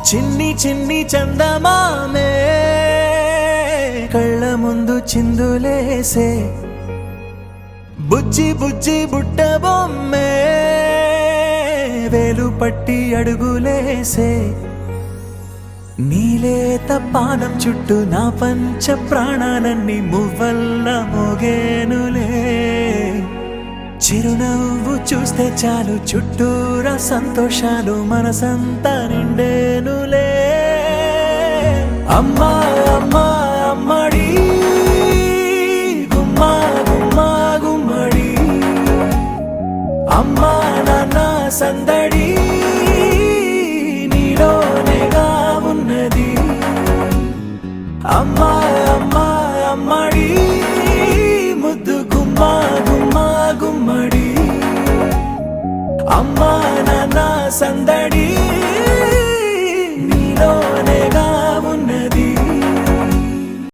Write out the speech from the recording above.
చిన్ని చిన్ని చందమామే కళ్ళ ముందు చిందులేసే, బుజ్జి బుజ్జి బుట్ట బొమ్మే వేలు పట్టి అడుగులేసే, నీలేత పానం చుట్టూ నా పంచ ప్రాణాలన్నీ మువ్వల్ల మోగేనులే. చిరునవ్వు చూస్తే చాలు చుట్టూరా సంతోషాలు మనసంతా నిండేనులే. అమ్మా అమ్మా అమ్మడి గుమ్మా గుమ్మా గుమ్మడి, అమ్మా నాన్న సందడి నీలోనేగా ఉన్నది. అమ్మా అమ్మా అమ్మడి ముద్దు గుమ్మా గుమ్మా గుమ్మడి, అమ్మా నాన్న సందడి